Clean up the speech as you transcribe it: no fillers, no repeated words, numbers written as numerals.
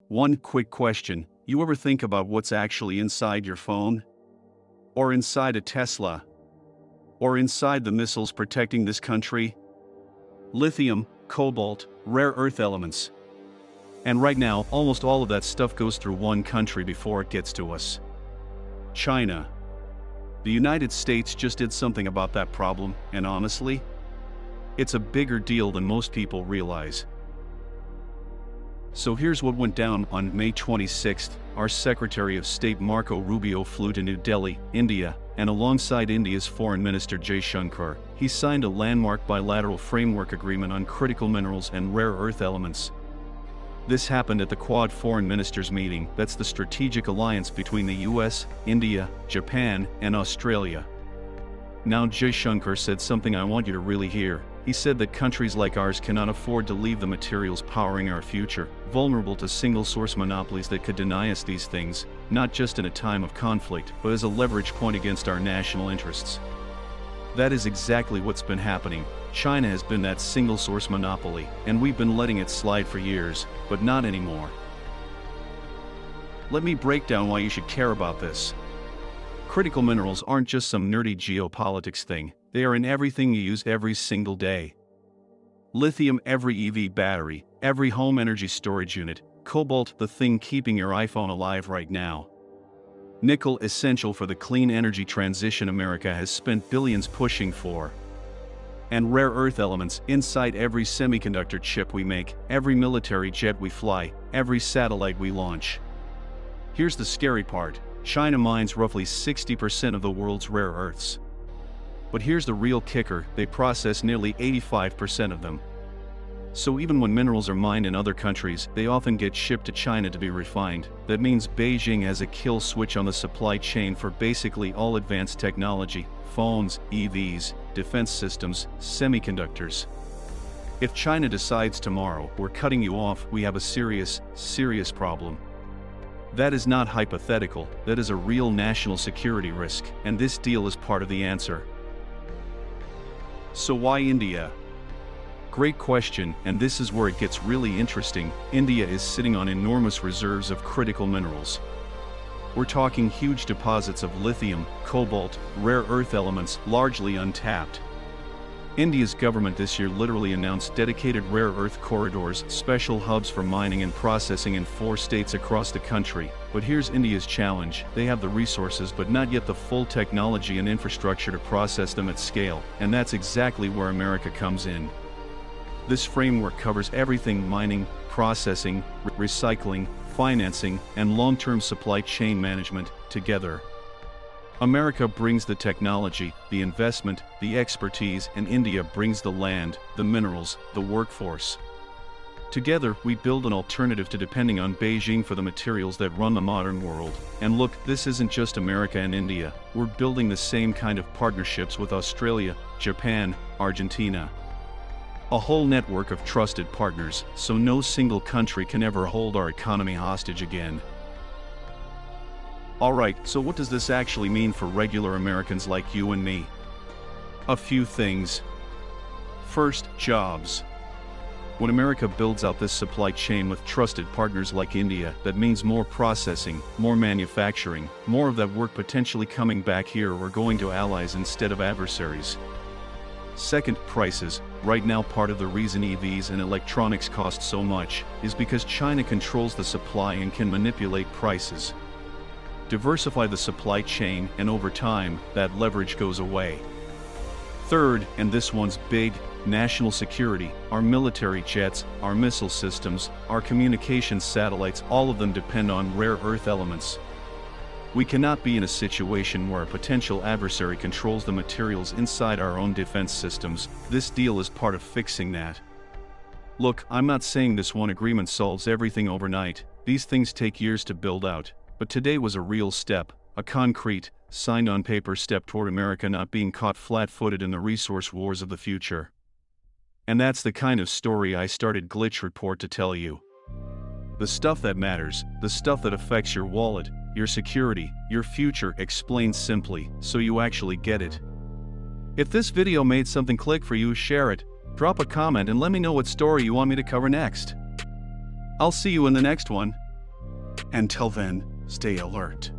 One quick question: you ever think about what's actually inside your phone? Or inside a Tesla? Or inside the missiles protecting this country? Lithium, cobalt, rare earth elements. And right now, almost all of that stuff goes through one country before it gets to us. China. The United States just did something about that problem, and honestly, it's a bigger deal than most people realize. So here's what went down on May 26th. Our Secretary of State Marco Rubio flew to New Delhi, India, and alongside India's Foreign Minister Jaishankar, he signed a landmark bilateral framework agreement on critical minerals and rare earth elements. This happened at the Quad Foreign Ministers meeting. That's the strategic alliance between the US, India, Japan, and Australia. Now Jaishankar said something I want you to really hear. He said that countries like ours cannot afford to leave the materials powering our future vulnerable to single-source monopolies that could deny us these things, not just in a time of conflict, but as a leverage point against our national interests. That is exactly what's been happening. China has been that single-source monopoly, and we've been letting it slide for years, but not anymore. Let me break down why you should care about this. Critical minerals aren't just some nerdy geopolitics thing. They are in everything you use every single day. Lithium, every EV battery, every home energy storage unit. Cobalt, the thing keeping your iPhone alive right now. Nickel, essential for the clean energy transition America has spent billions pushing for. And rare earth elements inside every semiconductor chip we make, every military jet we fly, every satellite we launch. Here's the scary part: China mines roughly 60% of the world's rare earths. But here's the real kicker: they process nearly 85% of them. So even when minerals are mined in other countries, they often get shipped to China to be refined. That means Beijing has a kill switch on the supply chain for basically all advanced technology: phones, EVs, defense systems, semiconductors. If China decides tomorrow, we're cutting you off, we have a serious problem. That is not hypothetical, that is a real national security risk, and this deal is part of the answer. So why India? Great question, and this is where it gets really interesting. India is sitting on enormous reserves of critical minerals. We're talking huge deposits of lithium, cobalt, rare earth elements, largely untapped. India's government this year literally announced dedicated rare earth corridors, special hubs for mining and processing in 4 states across the country. But here's India's challenge: they have the resources but not yet the full technology and infrastructure to process them at scale, and that's exactly where America comes in. This framework covers everything: mining, processing, recycling, financing, and long-term supply chain management together. America brings the technology, the investment, the expertise, and India brings the land, the minerals, the workforce. Together, we build an alternative to depending on Beijing for the materials that run the modern world. And look, this isn't just America and India. We're building the same kind of partnerships with Australia, Japan, Argentina. A whole network of trusted partners, so no single country can ever hold our economy hostage again. Alright, so what does this actually mean for regular Americans like you and me? A few things. First, jobs. When America builds out this supply chain with trusted partners like India, that means more processing, more manufacturing, more of that work potentially coming back here or going to allies instead of adversaries. Second, prices. Right now, part of the reason EVs and electronics cost so much is because China controls the supply and can manipulate prices. Diversify the supply chain, and over time, that leverage goes away. Third, and this one's big, national security. Our military jets, our missile systems, our communications satellites, all of them depend on rare earth elements. We cannot be in a situation where a potential adversary controls the materials inside our own defense systems. This deal is part of fixing that. Look, I'm not saying this one agreement solves everything overnight. These things take years to build out. But today was a real step, a concrete, signed-on-paper step toward America not being caught flat-footed in the resource wars of the future. And that's the kind of story I started Glitch Report to tell you. The stuff that matters, the stuff that affects your wallet, your security, your future, explained simply, so you actually get it. If this video made something click for you, share it, drop a comment, and let me know what story you want me to cover next. I'll see you in the next one. Until then, stay alert.